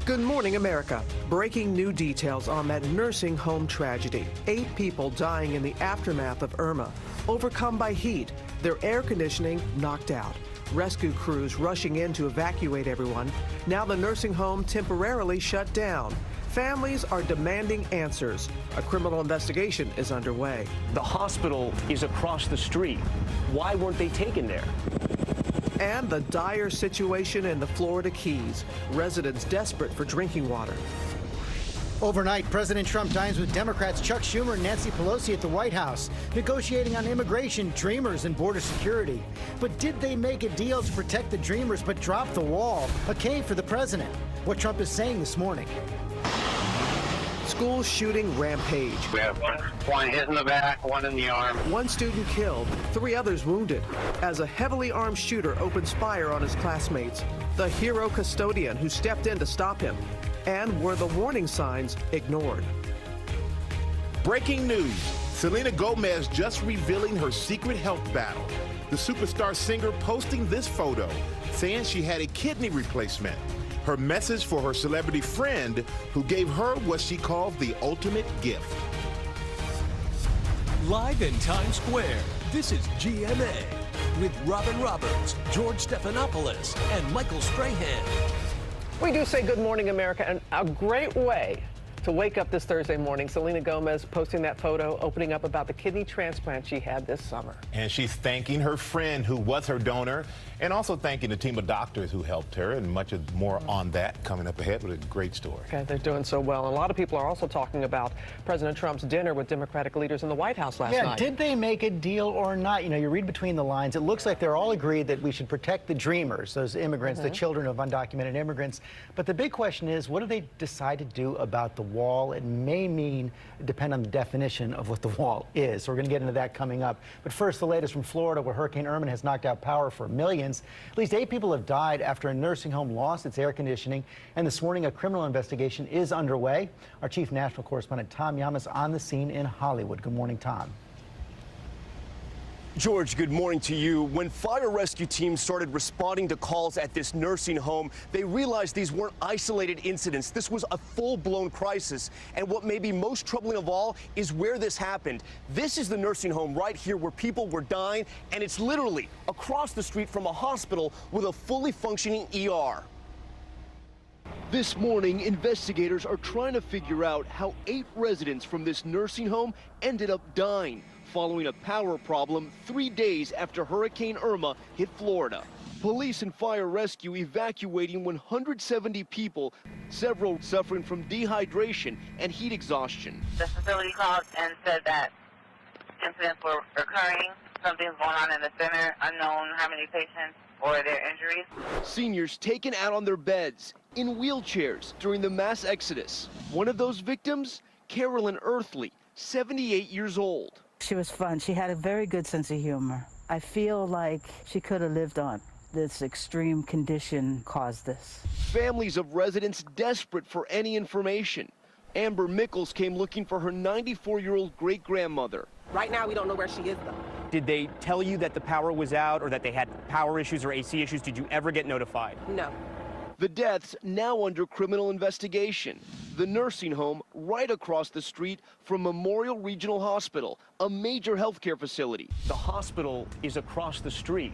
Good morning, America. Breaking new details on that nursing home tragedy. 8 people dying in the aftermath of Irma. Overcome by heat, their air conditioning knocked out. Rescue crews rushing in to evacuate everyone. Now the nursing home temporarily shut down. Families are demanding answers. A criminal investigation is underway. The hospital is across the street. Why weren't they taken there? And the dire situation in the Florida Keys. Residents desperate for drinking water. Overnight, President Trump dines with Democrats Chuck Schumer and Nancy Pelosi at the White House, negotiating on immigration, Dreamers, and border security. But did they make a deal to protect the Dreamers but drop the wall? A cave for the president. What Trump is saying this morning. School shooting rampage. We have one hit in the back, one in the arm. 1 student killed, 3 others wounded, as a heavily armed shooter opens fire on his classmates. The hero custodian who stepped in to stop him. And were the warning signs ignored? Breaking news. Selena Gomez just revealing her secret health battle. The superstar singer posting this photo, saying she had a kidney replacement. Her message for her celebrity friend who gave her what she calls the ultimate gift. Live in Times Square, this is GMA with Robin Roberts, George Stephanopoulos, and Michael Strahan. We do say good morning, America, and a great way to wake up this Thursday morning. Selena Gomez posting that photo, opening up about the kidney transplant she had this summer. And she's thanking her friend who was her donor, and also thanking the team of doctors who helped her, and much more on that coming up ahead with a great story. Okay, they're doing so well. And a lot of people are also talking about President Trump's dinner with Democratic leaders in the White House last night. Yeah, did they make a deal or not? You know, you read between the lines. It looks like they're all agreed that we should protect the Dreamers, those immigrants, the children of undocumented immigrants. But the big question is, what do they decide to do about the wall? It may depend on the definition of what the wall is. So we're going to get into that coming up. But first, the latest from Florida, where Hurricane Irma has knocked out power for millions. At least 8 people have died after a nursing home lost its air conditioning. And this morning, a criminal investigation is underway. Our chief national correspondent, Tom Yamas, on the scene in Hollywood. Good morning, Tom. George, good morning to you. When fire rescue teams started responding to calls at this nursing home, they realized these weren't isolated incidents. This was a full-blown crisis. And what may be most troubling of all is where this happened. This is the nursing home right here where people were dying, and it's literally across the street from a hospital with a fully functioning ER. This morning, investigators are trying to figure out how 8 residents from this nursing home ended up dying following a power problem 3 days after Hurricane Irma hit Florida. Police and fire rescue evacuating 170 people, several suffering from dehydration and heat exhaustion. The facility called and said that incidents were occurring. Something's going on in the center, unknown how many patients or their injuries. Seniors taken out on their beds, in wheelchairs during the mass exodus. One of those victims, Carolyn Earthley, 78 years old. She was fun. She had a very good sense of humor. I feel like she could have lived on. This extreme condition caused this. Families of residents desperate for any information. Amber Mickles came looking for her 94-year-old great-grandmother. Right now, we don't know where she is, though. Did they tell you that the power was out or that they had power issues or AC issues? Did you ever get notified? No. The deaths now under criminal investigation. The nursing home right across the street from Memorial Regional Hospital, a major healthcare facility. The hospital is across the street.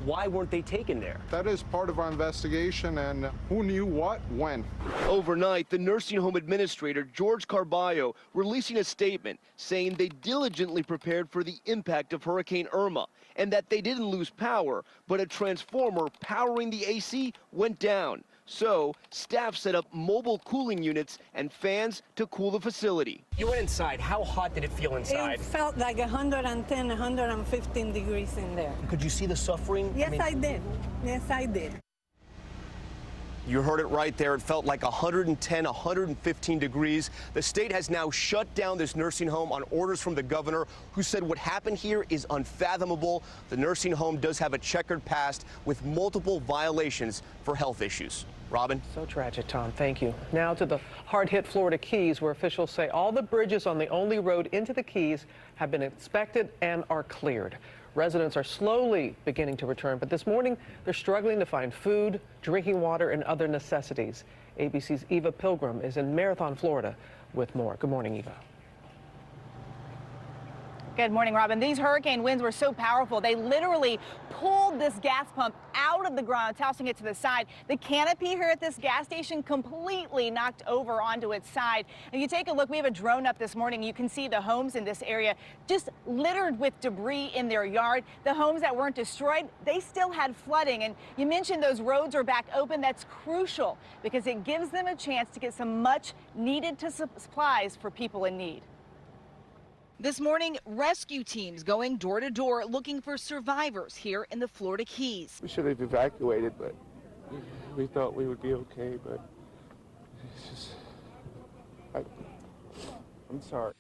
Why weren't they taken there? That is part of our investigation, and who knew what, when. Overnight, the nursing home administrator, George Carballo, releasing a statement saying they diligently prepared for the impact of Hurricane Irma and that they didn't lose power, but a transformer powering the AC went down. So, staff set up mobile cooling units and fans to cool the facility. You went inside. How hot did it feel inside? It felt like 110, 115 degrees in there. Could you see the suffering? Yes, I did. Yes, I did. You heard it right there. It felt like 110, 115 degrees. The state has now shut down this nursing home on orders from the governor, who said what happened here is unfathomable. The nursing home does have a checkered past with multiple violations for health issues. Robin? So tragic, Tom. Thank you. Now to the hard-hit Florida Keys, where officials say all the bridges on the only road into the Keys have been inspected and are cleared. Residents are slowly beginning to return, but this morning they're struggling to find food, drinking water, and other necessities. ABC's Eva Pilgrim is in Marathon, Florida with more. Good morning, Eva. Good morning, Robin. These hurricane winds were so powerful, they literally pulled this gas pump out of the ground, tossing it to the side. The canopy here at this gas station completely knocked over onto its side. And you take a look, we have a drone up this morning. You can see the homes in this area just littered with debris in their yard. The homes that weren't destroyed, they still had flooding. And you mentioned those roads are back open. That's crucial because it gives them a chance to get some much needed supplies for people in need. This morning, rescue teams going door to door looking for survivors here in the Florida Keys. We should have evacuated, but we thought we would be okay, but it's just, I'm sorry.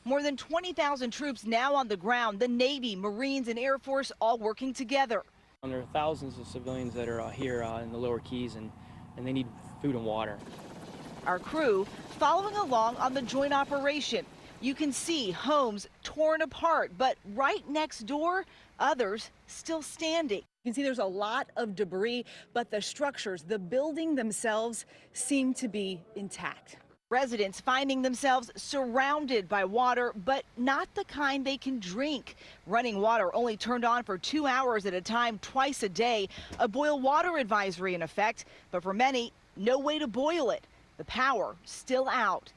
More than 20,000 troops now on the ground, the Navy, Marines, and Air Force all working together. There are thousands of civilians that are here in the lower Keys, and they need food and water. Our crew following along on the joint operation. You can see homes torn apart, but right next door, others still standing. You can see there's a lot of debris, but the structures, the building themselves seem to be intact. Residents finding themselves surrounded by water, but not the kind they can drink. Running water only turned on for 2 hours at a time, twice a day. A boil water advisory in effect, but for many, no way to boil it. The power still out.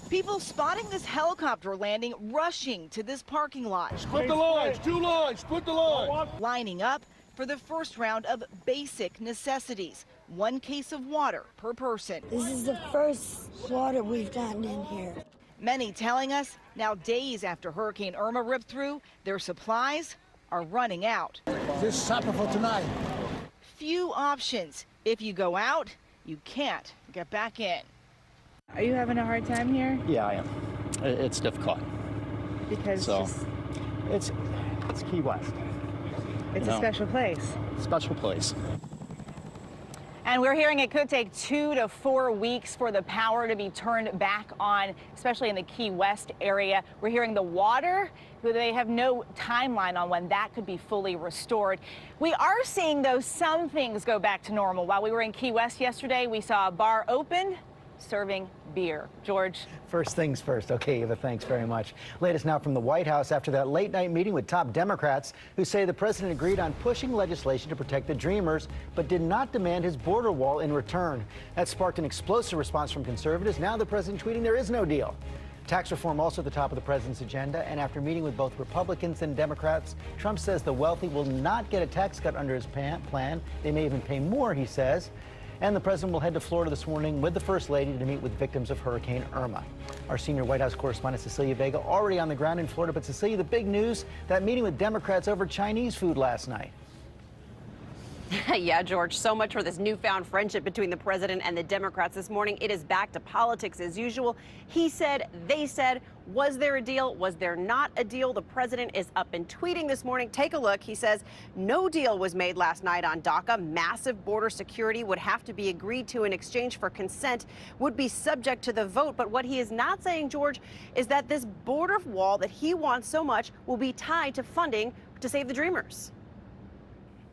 People spotting this helicopter landing, rushing to this parking lot. Split the lines, 2 lines, split the lines. Lining up for the first round of basic necessities. 1 case of water per person. This is the first water we've gotten in here. Many telling us now days after Hurricane Irma ripped through, their supplies are running out. This is supper for tonight. Few options. If you go out, you can't get back in. Are you having a hard time here? Yeah, I am. It's difficult. Because it's Key West. It's a special place. Special place. And we're hearing it could take 2 to 4 weeks for the power to be turned back on, especially in the Key West area. We're hearing the water, they have no timeline on when that could be fully restored. We are seeing, though, some things go back to normal. While we were in Key West yesterday, we saw a bar open serving beer. George. First things first. Okay, Eva, thanks very much. Latest now from the White House after that late night meeting with top Democrats who say the president agreed on pushing legislation to protect the Dreamers, but did not demand his border wall in return. That sparked an explosive response from conservatives. Now the president tweeting there is no deal. Tax reform also at the top of the president's agenda, and after meeting with both Republicans and Democrats, Trump says the wealthy will not get a tax cut under his plan. They may even pay more, he says. And the president will head to Florida this morning with the First Lady to meet with victims of Hurricane Irma. Our senior White House correspondent Cecilia Vega already on the ground in Florida. But Cecilia, the big news, that meeting with Democrats over Chinese food last night. Yeah, George, so much for this newfound friendship between the president and the Democrats this morning. It is back to politics as usual. He said, they said, was there a deal? Was there not a deal? The president is up and tweeting this morning. Take a look. He says no deal was made last night on DACA. Massive border security would have to be agreed to in exchange for consent, would be subject to the vote. But what he is not saying, George, is that this border wall that he wants so much will be tied to funding to save the Dreamers.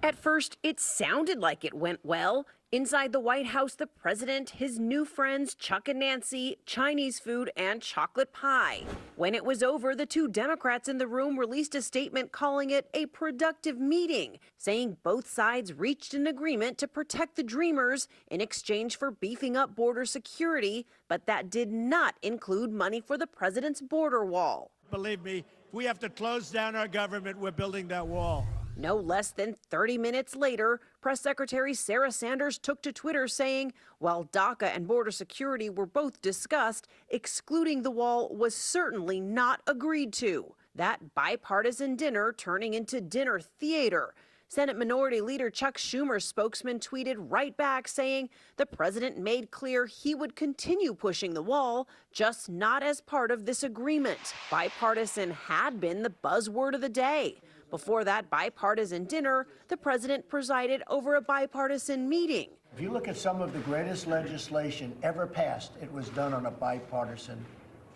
At first, it sounded like it went well. Inside the White House, the president, his new friends, Chuck and Nancy, Chinese food, and chocolate pie. When it was over, the two Democrats in the room released a statement calling it a productive meeting, saying both sides reached an agreement to protect the Dreamers in exchange for beefing up border security, but that did not include money for the president's border wall. Believe me, if we have to close down our government, we're building that wall. No less than 30 minutes later, Press Secretary Sarah Sanders took to Twitter saying, while DACA and border security were both discussed, excluding the wall was certainly not agreed to. That bipartisan dinner turning into dinner theater. Senate Minority Leader Chuck Schumer's spokesman tweeted right back saying the president made clear he would continue pushing the wall, just not as part of this agreement. Bipartisan had been the buzzword of the day. Before that bipartisan dinner, the president presided over a bipartisan meeting. If you look at some of the greatest legislation ever passed, it was done on a bipartisan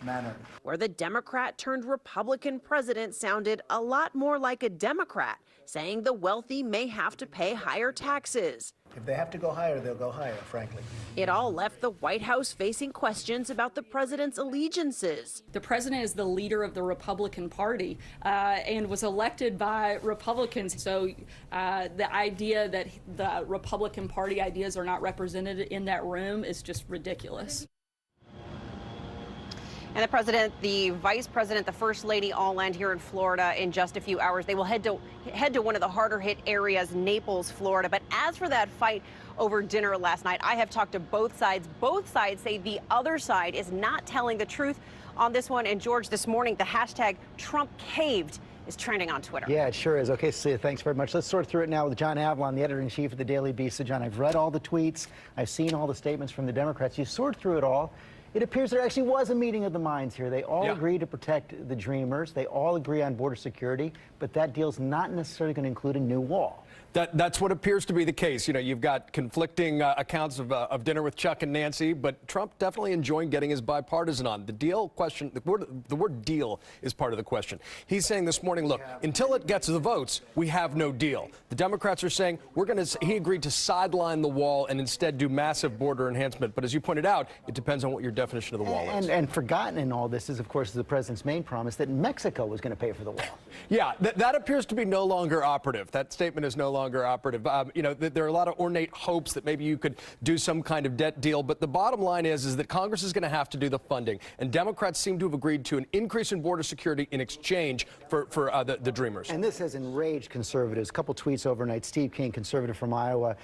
manner. Where the Democrat turned Republican president sounded a lot more like a Democrat, saying the wealthy may have to pay higher taxes. If they have to go higher, they'll go higher, frankly. It all left the White House facing questions about the president's allegiances. The president is the leader of the Republican Party and was elected by Republicans. So the idea that the Republican Party ideas are not represented in that room is just ridiculous. And the president, the vice president, the first lady all land here in Florida in just a few hours. They will head to one of the harder hit areas, Naples, Florida. But as for that fight over dinner last night, I have talked to both sides. Both sides say the other side is not telling the truth on this one. And George, this morning, the hashtag Trump caved is trending on Twitter. Yeah, it sure is. Okay, Cecilia, thanks very much. Let's sort through it now with John Avalon, the editor-in-chief of the Daily Beast. So, John, I've read all the tweets. I've seen all the statements from the Democrats. You sort through it all. It appears there actually was a meeting of the minds here. They all agree to protect the Dreamers. They all agree on border security, but that deal's not necessarily going to include a new wall. That's what appears to be the case. You know, you've got conflicting accounts of dinner with Chuck and Nancy, but Trump definitely enjoying getting his bipartisan on. The deal question, the word deal is part of the question. He's saying this morning, look, until it gets the votes, we have no deal. The Democrats are saying he agreed to sideline the wall and instead do massive border enhancement. But as you pointed out, it depends on what your definition of the wall is. And forgotten in all this is, of course, the president's main promise that Mexico was going to pay for the wall. Yeah, that appears to be no longer operative. That statement is no longer operative. You know, there are a lot of ornate hopes that maybe you could do some kind of debt deal, but the bottom line is that Congress is going to have to do the funding, and Democrats seem to have agreed to an increase in border security in exchange for the Dreamers. And this has enraged conservatives. A couple tweets overnight. Steve King, conservative from Iowa.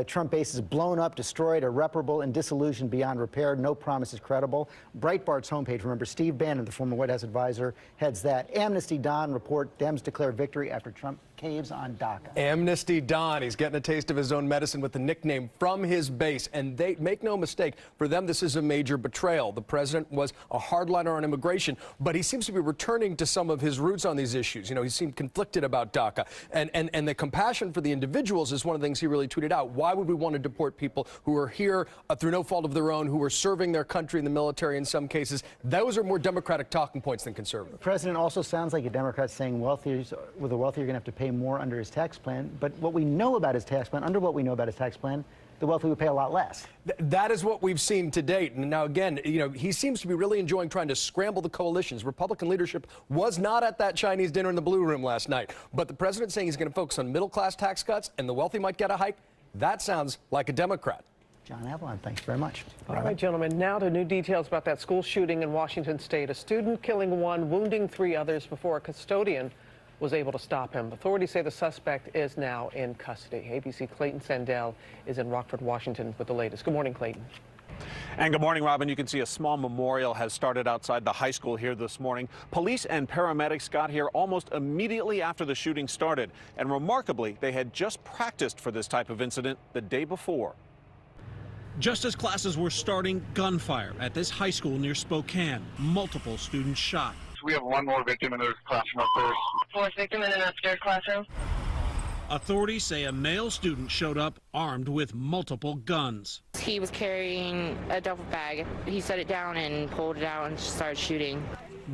Trump base is blown up, destroyed, irreparable, and disillusioned beyond repair. No promise is credible. Breitbart's homepage, remember, Steve Bannon, the former White House advisor, heads that. Amnesty Dawn report, Dems declare victory after Trump caves on DACA. Amnesty Don, he's getting a taste of his own medicine with the nickname from his base. And they make no mistake, for them, this is a major betrayal. The president was a hardliner on immigration, but he seems to be returning to some of his roots on these issues. You know, he seemed conflicted about DACA. And the compassion for the individuals is one of the things he really tweeted out. Why would we want to deport people who are here through no fault of their own, who are serving their country in the military in some cases? Those are more Democratic talking points than conservative. The president also sounds like a Democrat saying with the wealthy, you're going to have to pay more under his tax plan. But what we know about his tax plan, the wealthy would pay a lot less. That is what we've seen to date. And now, again, you know, he seems to be really enjoying trying to scramble the coalitions. Republican leadership was not at that Chinese dinner in the Blue Room last night. But the president saying he's going to focus on middle-class tax cuts and the wealthy might get a hike, that sounds like a Democrat. John Avalon, thanks very much. All right, gentlemen, now to new details about that school shooting in Washington State. A student killing one, wounding 3 others before a custodian was able to stop him. Authorities say the suspect is now in custody. ABC Clayton Sandell is in Rockford, Washington with the latest. Good morning, Clayton. And good morning, Robin. You can see a small memorial has started outside the high school here this morning. Police and paramedics got here almost immediately after the shooting started. And remarkably, they had just practiced for this type of incident the day before. Just as classes were starting, gunfire at this high school near Spokane. Multiple students shot. We have one more victim in the classroom upstairs. Fourth victim in an upstairs classroom. Authorities say a male student showed up armed with multiple guns. He was carrying a duffel bag. He set it down and pulled it out and started shooting.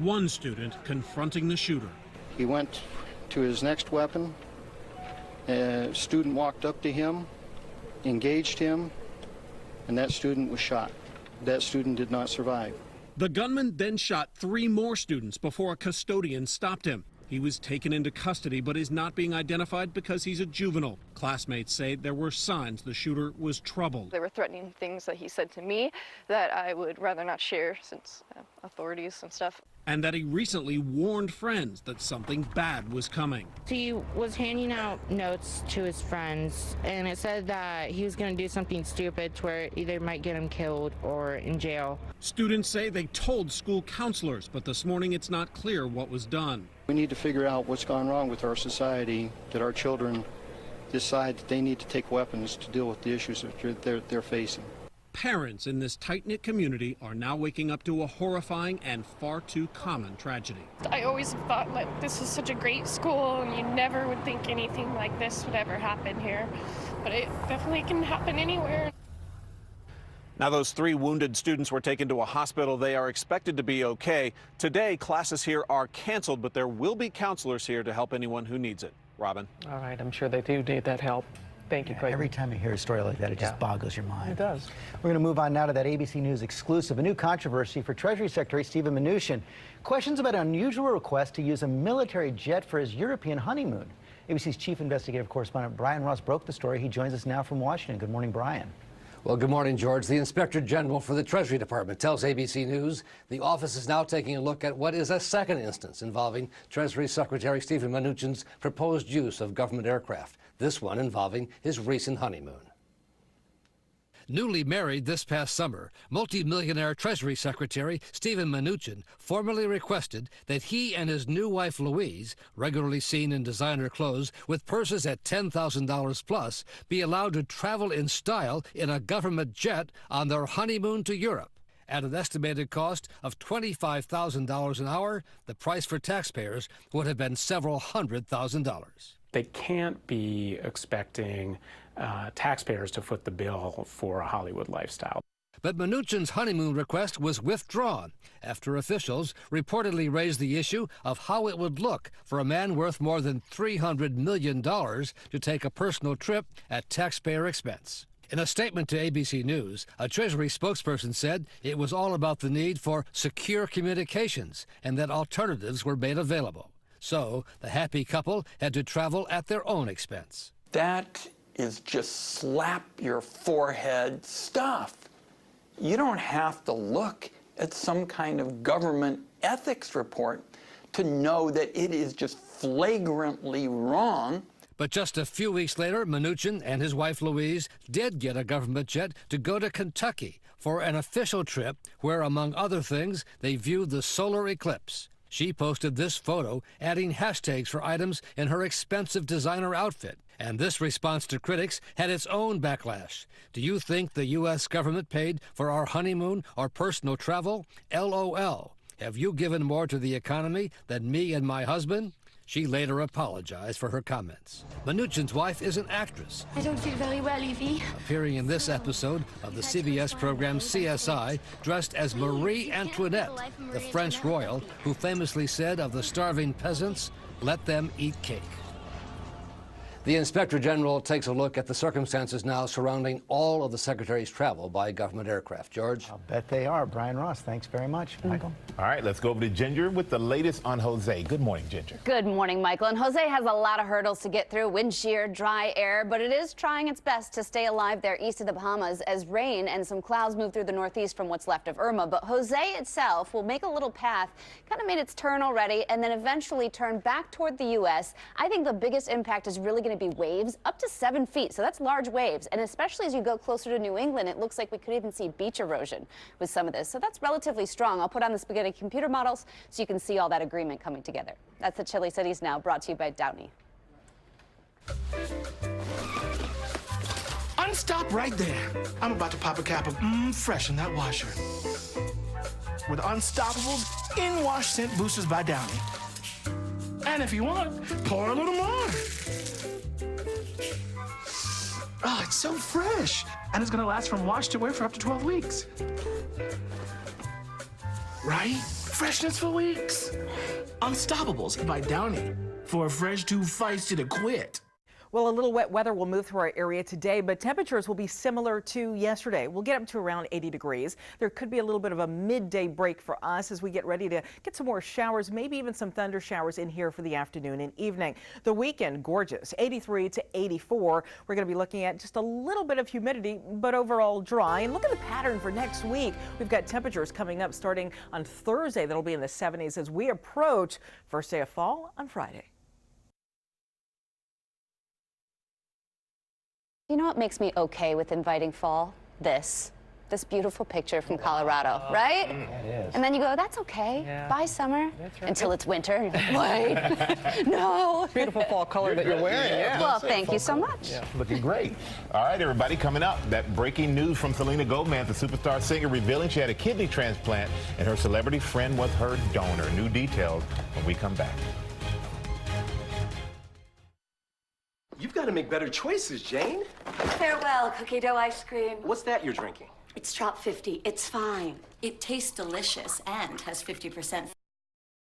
One student confronting the shooter. He went to his next weapon. A student walked up to him, engaged him, and that student was shot. That student did not survive. The gunman then shot 3 more students before a custodian stopped him. He was taken into custody but is not being identified because he's a juvenile. Classmates say there were signs the shooter was troubled. There were threatening things that he said to me that I would rather not share since authorities and stuff. And that he recently warned friends that something bad was coming. He was handing out notes to his friends, and it said that he was going to do something stupid to where either might get him killed or in jail. Students say they told school counselors, but this morning it's not clear what was done. We need to figure out what's gone wrong with our society, that our children decide that they need to take weapons to deal with the issues that they're facing. Parents in this tight-knit community are now waking up to a horrifying and far too common tragedy. I always thought like this is such a great school and you never would think anything like this would ever happen here, but it definitely can happen anywhere. Now, those 3 wounded students were taken to a hospital. They are expected to be okay. Today, classes here are canceled, but there will be counselors here to help anyone who needs it. Robin. All right, I'm sure they do need that help. Thank you, Clayton. Every time you hear a story like that, it just boggles your mind. It does. We're going to move on now to that ABC News exclusive. A new controversy for Treasury Secretary Steven Mnuchin. Questions about an unusual request to use a military jet for his European honeymoon. ABC's chief investigative correspondent Brian Ross broke the story. He joins us now from Washington. Good morning, Brian. Well, good morning, George. The Inspector General for the Treasury Department tells ABC News the office is now taking a look at what is a second instance involving Treasury Secretary Steven Mnuchin's proposed use of government aircraft, this one involving his recent honeymoon. Newly married this past summer, multi-millionaire Treasury Secretary Steven Mnuchin formally requested that he and his new wife Louise, regularly seen in designer clothes with purses at $10,000 plus, be allowed to travel in style in a government jet on their honeymoon to Europe. At an estimated cost of $25,000 an hour, the price for taxpayers would have been several $100,000. They can't be expecting taxpayers to foot the bill for a Hollywood lifestyle. But Mnuchin's honeymoon request was withdrawn after officials reportedly raised the issue of how it would look for a man worth more than $300 million to take a personal trip at taxpayer expense. In a statement to ABC News, a Treasury spokesperson said it was all about the need for secure communications and that alternatives were made available. So the happy couple had to travel at their own expense. That is just slap your forehead stuff. You don't have to look at some kind of government ethics report to know that it is just flagrantly wrong. But just a few weeks later, Mnuchin and his wife Louise did get a government jet to go to Kentucky for an official trip where, among other things, they viewed the solar eclipse. She posted this photo, adding hashtags for items in her expensive designer outfit. And this response to critics had its own backlash. Do you think the U.S. government paid for our honeymoon or personal travel? LOL. Have you given more to the economy than me and my husband? She later apologized for her comments. Mnuchin's wife is an actress. I don't feel very well, Evie. Appearing in this episode of the CBS program CSI, dressed as Marie Antoinette, the French royal who famously said of the starving peasants, "Let them eat cake." The Inspector General takes a look at the circumstances now surrounding all of the Secretary's travel by government aircraft. George? I'll bet they are. Brian Ross, thanks very much. Michael? All right, let's go over to Ginger with the latest on Jose. Good morning, Ginger. Good morning, Michael. And Jose has a lot of hurdles to get through, wind shear, dry air, but it is trying its best to stay alive there east of the Bahamas as rain and some clouds move through the northeast from what's left of Irma. But Jose itself will make a little path, kind of made its turn already, and then eventually turn back toward the U.S. I think the biggest impact is really going to be waves up to 7 feet. So that's large waves. And especially as you go closer to New England, it looks like we could even see beach erosion with some of this. So that's relatively strong. I'll put on the spaghetti computer models so you can see all that agreement coming together. That's the Chilly Cities Now, brought to you by Downey. Unstop right there. I'm about to pop a cap of fresh in that washer. With Unstoppables in-wash scent boosters by Downey. And if you want, pour a little more. Oh, it's so fresh. And it's gonna last from wash to wear for up to 12 weeks. Right? Freshness for weeks. Unstoppables by Downey. For a fresh too feisty to quit. Well, a little wet weather will move through our area today, but temperatures will be similar to yesterday. We'll get up to around 80 degrees. There could be a little bit of a midday break for us as we get ready to get some more showers, maybe even some thunder showers in here for the afternoon and evening. The weekend, gorgeous, 83 to 84. We're going to be looking at just a little bit of humidity, but overall dry. And look at the pattern for next week. We've got temperatures coming up starting on Thursday that'll be in the 70s as we approach first day of fall on Friday. You know what makes me okay with inviting fall? This beautiful picture from Colorado, right? It is. And then you go, that's okay. Yeah. Bye, summer. That's right. Until it's winter. And you're like, wait, no. Beautiful fall color that you're wearing. Yeah. Well, thank you so much. Yeah, looking great. All right, everybody, coming up, that breaking news from Selena Gomez, the superstar singer, revealing she had a kidney transplant and her celebrity friend was her donor. New details when we come back. You've got to make better choices, Jane. Farewell, cookie dough ice cream. What's that you're drinking? It's Trop 50. It's fine. It tastes delicious and has 50%